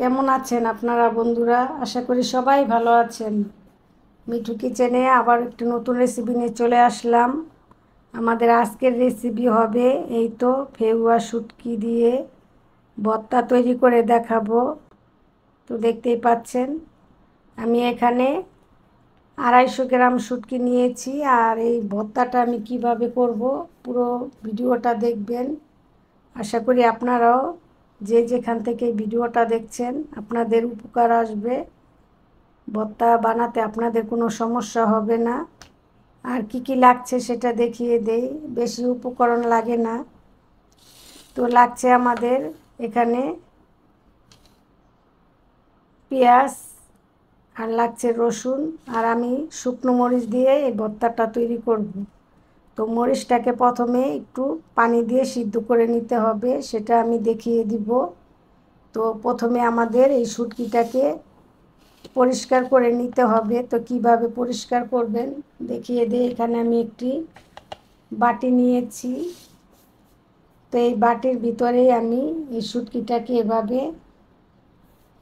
কেমন আছেন আপনারা বন্ধুরা? আশা করি সবাই ভালো আছেন। মিঠু কিচেনে আবার একটু নতুন রেসিপি নিয়ে চলে আসলাম। আমাদের আজকের রেসিপি হবে এই তো ফেউয়া শুটকি দিয়ে ভর্তা তৈরি করে দেখাবো। তো দেখতেই পাচ্ছেন আমি এখানে 250 গ্রাম শুটকি নিয়েছি, আর এই ভর্তাটা আমি কিভাবে করব পুরো ভিডিওটা দেখবেন। আশা করি আপনারাও যে যেখান থেকে ভিডিওটা দেখছেন আপনাদের উপকার আসবে, ভর্তা বানাতে আপনাদের কোনো সমস্যা হবে না। আর কি কি লাগছে সেটা দেখিয়ে দেই, বেশি উপকরণ লাগে না। তো লাগছে আমাদের এখানে পেঁয়াজ, আর লাগছে রসুন, আর আমি শুকনো মরিচ দিয়ে এই ভর্তাটা তৈরি করব। তো মরিচটাকে প্রথমে একটু পানি দিয়ে সিদ্ধ করে নিতে হবে, সেটা আমি দেখিয়ে দিব। তো প্রথমে আমাদের এই শুটকিটাকে পরিষ্কার করে নিতে হবে। তো কিভাবে পরিষ্কার করবেন দেখিয়ে দিই। এখানে আমি একটি বাটি নিয়েছি, তো এই বাটির ভিতরেই আমি এই শুটকিটাকে এভাবে,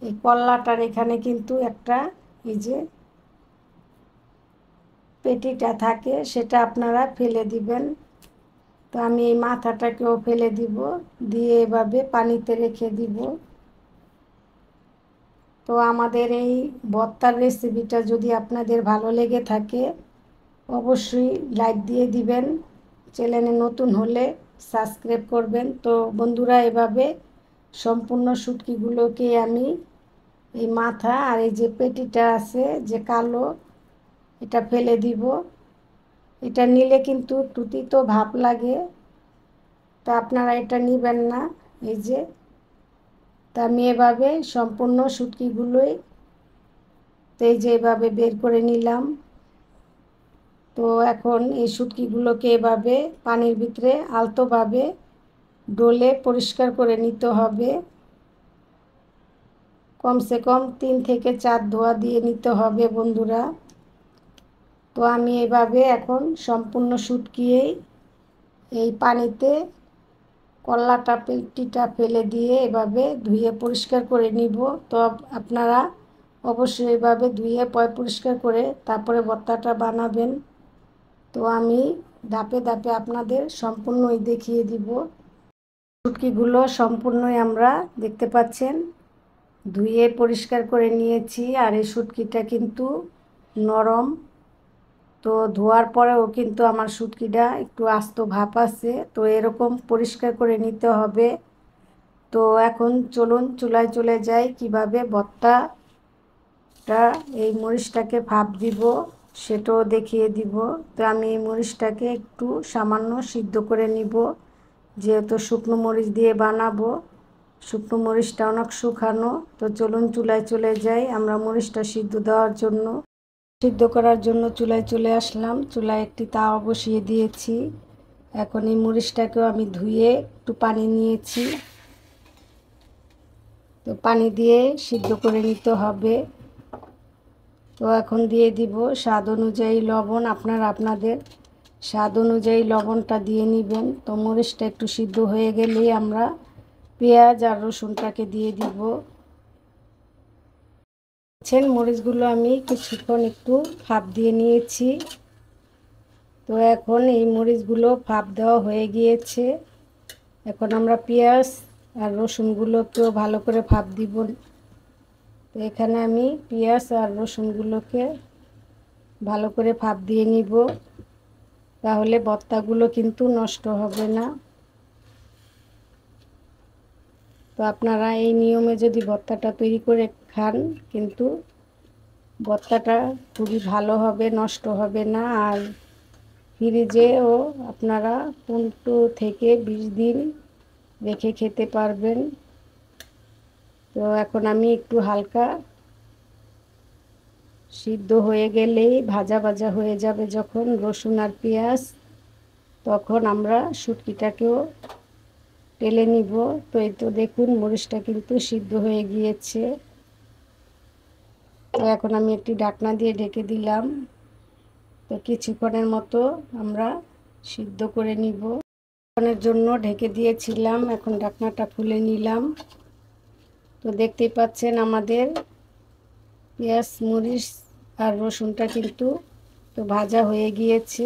এই কল্লাটার এখানে কিন্তু একটা এই যে পেটিটা থাকে সেটা আপনারা ফেলে দিবেন। তো আমি এই মাথাটাকেও ফেলে দিব, দিয়ে এভাবে পানিতে রেখে দিব। তো আমাদের এই ভর্তার রেসিপিটা যদি আপনাদের ভালো লেগে থাকে অবশ্যই লাইক দিয়ে দিবেন, চ্যানেলে নতুন হলে সাবস্ক্রাইব করবেন। তো বন্ধুরা, এভাবে সম্পূর্ণ শুটকিগুলোকে আমি এই মাথা আর এই যে পেটিটা আছে যে কালো, এটা ফেলে দিব। এটা নিলে কিন্তু তিতো ভাব লাগে, তা আপনারা এটা নেবেন না। এই যে, তা আমি এভাবে সম্পূর্ণ শুটকিগুলোই তো এই যে এভাবে বের করে নিলাম। তো এখন এই শুটকিগুলোকে এভাবে পানির ভিতরে আলতোভাবে ডলে পরিষ্কার করে নিতে হবে। কমসে কম 3 থেকে 4 ধোয়া দিয়ে নিতে হবে বন্ধুরা। তো আমি এভাবে এখন সম্পূর্ণ শুটকিয়েই এই পানিতে কল্লাটা পেটিটা ফেলে দিয়ে এভাবে ধুয়ে পরিষ্কার করে নিব। তো আপনারা অবশ্যই এভাবে ধুয়ে পরিষ্কার করে তারপরে ভর্তাটা বানাবেন। তো আমি ধাপে ধাপে আপনাদের সম্পূর্ণই দেখিয়ে দিব। শুটকিগুলো সম্পূর্ণই আমরা দেখতে পাচ্ছেন ধুয়ে পরিষ্কার করে নিয়েছি, আর এই শুটকিটা কিন্তু নরম। তো ধোয়ার পরেও কিন্তু আমার শুটকিটা একটু আস্ত ভাব আছে, তো এরকম পরিষ্কার করে নিতে হবে। তো এখন চলুন চুলায় চলে যাই, কিভাবে ভর্তাটা এই মরিচটাকে ভাপ দিব সেটাও দেখিয়ে দিব। তো আমি এই মরিচটাকে একটু সামান্য সিদ্ধ করে নিব, যেহেতু শুকনো মরিচ দিয়ে বানাবো। শুকনো মরিচটা অনেক শুকানো। তো চলুন চুলায় চলে যাই আমরা মরিচটা সিদ্ধ দেওয়ার জন্য। সিদ্ধ করার জন্য চুলায় চলে আসলাম, চুলায় একটি তাওয়া বসিয়ে দিয়েছি। এখন এই মরিচটাকেও আমি ধুয়ে একটু পানি নিয়েছি, তো পানি দিয়ে সিদ্ধ করে নিতে হবে। তো এখন দিয়ে দিব স্বাদ অনুযায়ী লবণ, আপনারা আপনাদের স্বাদ অনুযায়ী লবণটা দিয়ে নেবেন। তো মরিচটা একটু সিদ্ধ হয়ে গেলেই আমরা পেঁয়াজ আর রসুনটাকে দিয়ে দিব। মরিচগুলো আমি কিছুক্ষণ একটু ভাপ দিয়ে নিয়েছি। তো এখন এই মরিচগুলো ভাপ দেওয়া হয়ে গিয়েছে। এখন আমরা পেঁয়াজ আর রসুনগুলোকেও ভালো করে ভাপ দিব। তো এখানে আমি পেঁয়াজ আর রসুনগুলোকে ভালো করে ভাপ দিয়ে নিব, তাহলে ভর্তাগুলো কিন্তু নষ্ট হবে না। তো আপনারা এই নিয়মে যদি ভর্তাটা তৈরি করে খান কিন্তু ভর্তাটা খুবই ভালো হবে, নষ্ট হবে না। আর ফ্রিজেও আপনারা 15 থেকে 20 দিন রেখে খেতে পারবেন। তো এখন আমি একটু হালকা সিদ্ধ হয়ে গেলেই ভাজা ভাজা হয়ে যাবে যখন রসুন আর পেঁয়াজ, তখন আমরা শুটকিটাকেও টেলে নিব। তো এই তো দেখুন মরিচটা কিন্তু সিদ্ধ হয়ে গিয়েছে। তো এখন আমি একটি ঢাকনা দিয়ে ঢেকে দিলাম। তো কিছুক্ষণের মতো আমরা সিদ্ধ করে নিব। কিছুক্ষণের জন্য ঢেকে দিয়েছিলাম, এখন ঢাকনাটা খুলে নিলাম। তো তো দেখতেই পাচ্ছেন আমাদের পেঁয়াজ মরিচ আর রসুনটা কিন্তু তো ভাজা হয়ে গিয়েছে।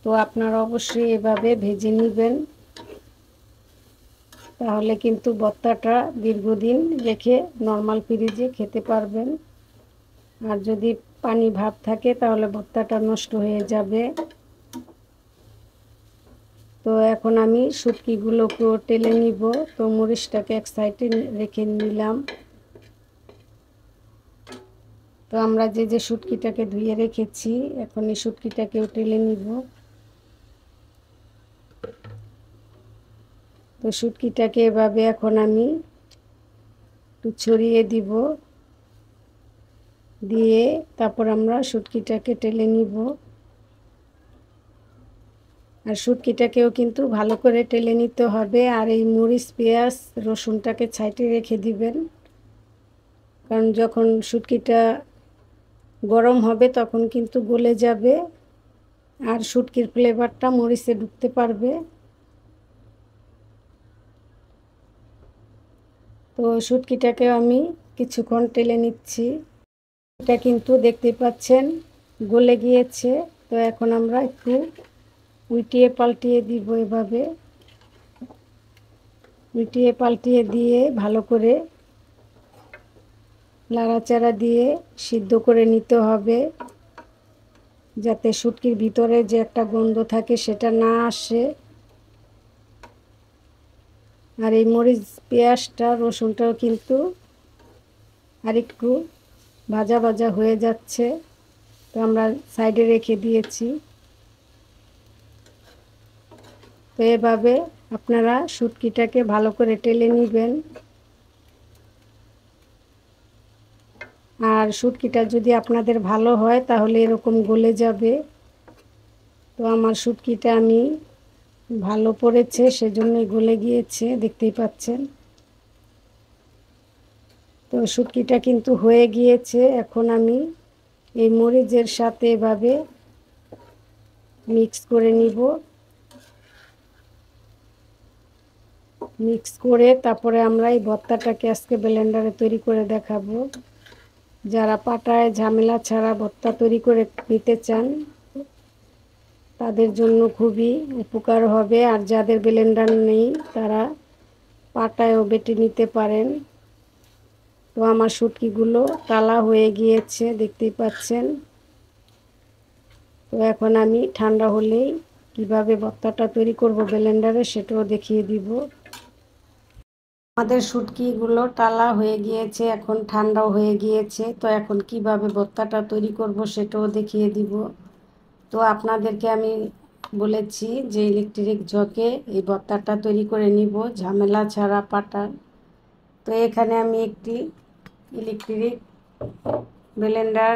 তো আপনারা অবশ্যই এভাবে ভেজে নেবেন, তাহলে কিন্তু ভর্তাটা দীর্ঘদিন রেখে নর্মাল ফ্রিজে খেতে পারবেন। আর যদি পানি ভাব থাকে তাহলে ভর্তাটা নষ্ট হয়ে যাবে। তো এখন আমি শুটকিগুলোকেও টেলে নিব। তো মরিচটাকে এক সাইডে রেখে নিলাম। তো আমরা যে শুটকিটাকে ধুয়ে রেখেছি, এখন এই শুটকিটাকেও টেলে নিব। তো শুটকিটাকে এভাবে এখন আমি একটু ছড়িয়ে দিব, দিয়ে তারপর আমরা শুটকিটাকে টেলে নিব। আর শুটকিটাকেও কিন্তু ভালো করে টেলে নিতে হবে। আর এই মরিচ পেঁয়াজ রসুনটাকে সাইডে রেখে দিবেন, কারণ যখন শুটকিটা গরম হবে তখন কিন্তু গলে যাবে আর শুটকির ফ্লেভারটা মরিচে ঢুকতে পারবে। তো শুটকিটাকে আমি কিছুক্ষণ টেলে নিচ্ছি। এটা কিন্তু দেখতে পাচ্ছেন গলে গিয়েছে। তো এখন আমরা একটু উল্টিয়ে পাল্টিয়ে দিব, এভাবে উল্টিয়ে পাল্টিয়ে দিয়ে ভালো করে নাড়াচাড়া দিয়ে সিদ্ধ করে নিতে হবে, যাতে শুটকির ভিতরে যে একটা গন্ধ থাকে সেটা না আসে। আর এই মরিচ পেঁয়াজটা রসুনটাও কিন্তু আরেকটু ভাজা ভাজা হয়ে যাচ্ছে। তো আমরা সাইডে রেখে দিয়েছি। তো এভাবে আপনারা শুটকিটাকে ভালো করে টেলে নেবেন। আর শুটকিটা যদি আপনাদের ভালো হয় তাহলে এরকম গলে যাবে। তো আমার শুটকিটা আমি ভালো পড়েছে সেজন্যই গলে গিয়েছে, দেখতেই পাচ্ছেন। তো শুটকিটা কিন্তু হয়ে গিয়েছে। এখন আমি এই মরিচের সাথে এভাবে মিক্স করে নিব। মিক্স করে তারপরে আমরা এই ভর্তাটাকে আজকে ব্লেন্ডারে তৈরি করে দেখাবো। যারা পাটায় ঝামেলা ছাড়া ভর্তা তৈরি করে নিতে চান তাদের জন্য খুবই উপকার হবে। আর যাদের ব্লেন্ডার নেই তারা পাটায়ও বেটে নিতে পারেন। তো আমার শুটকিগুলো টালা হয়ে গিয়েছে, দেখতেই পাচ্ছেন। তো এখন আমি ঠান্ডা হলেই কিভাবে ভর্তাটা তৈরি করব ব্লেন্ডারে সেটাও দেখিয়ে দিব। আমাদের শুটকিগুলো টালা হয়ে গিয়েছে, এখন ঠান্ডাও হয়ে গিয়েছে। তো এখন কিভাবে ভর্তাটা তৈরি করব সেটাও দেখিয়ে দিব। তো আপনাদেরকে আমি বলেছি যে ইলেকট্রিক জগে এই ভর্তাটা তৈরি করে নিব, ঝামেলা ছাড়া পাটার। তো এখানে আমি একটি ইলেকট্রিক ব্লেন্ডার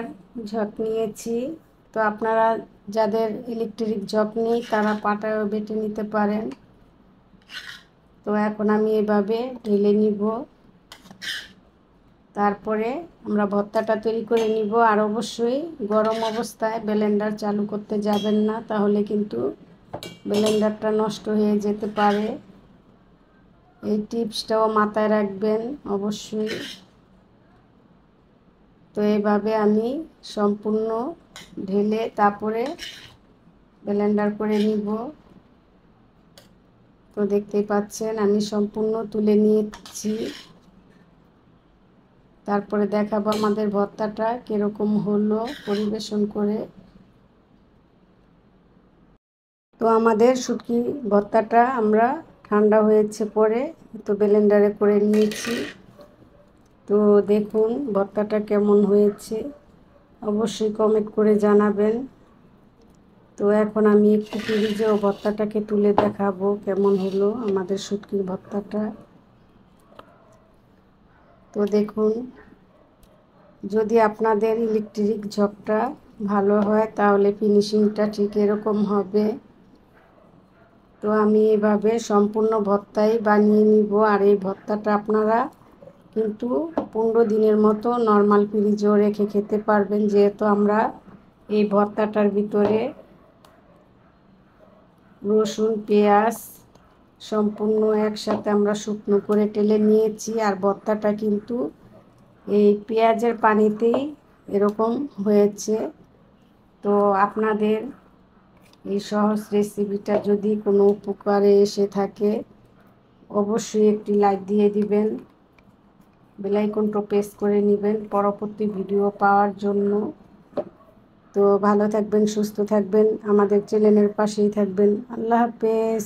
জগ নিয়েছি। তো আপনারা যাদের ইলেকট্রিক জগ নেই তারা পাটায়ও বেটে নিতে পারেন। তো এখন আমি এভাবে ঢেলে নিব, তারপরে আমরা ভর্তাটা তৈরি করে নিব। আর অবশ্যই গরম অবস্থায় ব্লেন্ডার চালু করতে যাবেন না, তাহলে কিন্তু ব্লেন্ডারটা নষ্ট হয়ে যেতে পারে। এই টিপসটাও মাথায় রাখবেন অবশ্যই। তো এইভাবে আমি সম্পূর্ণ ঢেলে তারপরে ব্লেন্ডার করে নিব। তো দেখতেই পাচ্ছেন আমি সম্পূর্ণ তুলে নিয়েছি। তারপরে দেখাবো আমাদের ভর্তাটা কীরকম হলো পরিবেশন করে। তো আমাদের শুটকি ভর্তাটা আমরা ঠান্ডা হয়েছে পরে তো ব্লেন্ডারে করে নিয়েছি। তো দেখুন ভর্তাটা কেমন হয়েছে, অবশ্যই কমেন্ট করে জানাবেন। তো এখন আমি একটু ফ্রিজেও ভর্তাটাকে তুলে দেখাবো কেমন হলো আমাদের শুটকির ভর্তাটা। তো দেখুন, যদি আপনাদের ইলেকট্রিক জগটা ভালো হয় তাহলে ফিনিশিংটা ঠিক এরকম হবে। তো আমি এভাবে সম্পূর্ণ ভর্তাই বানিয়ে নিব। আর এই ভর্তাটা আপনারা কিন্তু 15 দিনের মতো নর্মাল ফ্রিজেও রেখে খেতে পারবেন, যেহেতু আমরা এই ভর্তাটার ভিতরে রসুন পেঁয়াজ সম্পূর্ণ একসাথে আমরা শুকনো করে টেলে নিয়েছি। আর ভর্তাটা কিন্তু এই পেঁয়াজের পানিতেই এরকম হয়েছে। তো আপনাদের এই সহজ রেসিপিটা যদি কোনো উপকারে এসে থাকে অবশ্যই একটি লাইক দিয়ে দিবেন, বেল আইকনটা প্রেস করে নেবেন পরবর্তী ভিডিও পাওয়ার জন্য। তো ভালো থাকবেন, সুস্থ থাকবেন, আমাদের চ্যানেলের পাশেই থাকবেন। আল্লাহ হাফেজ।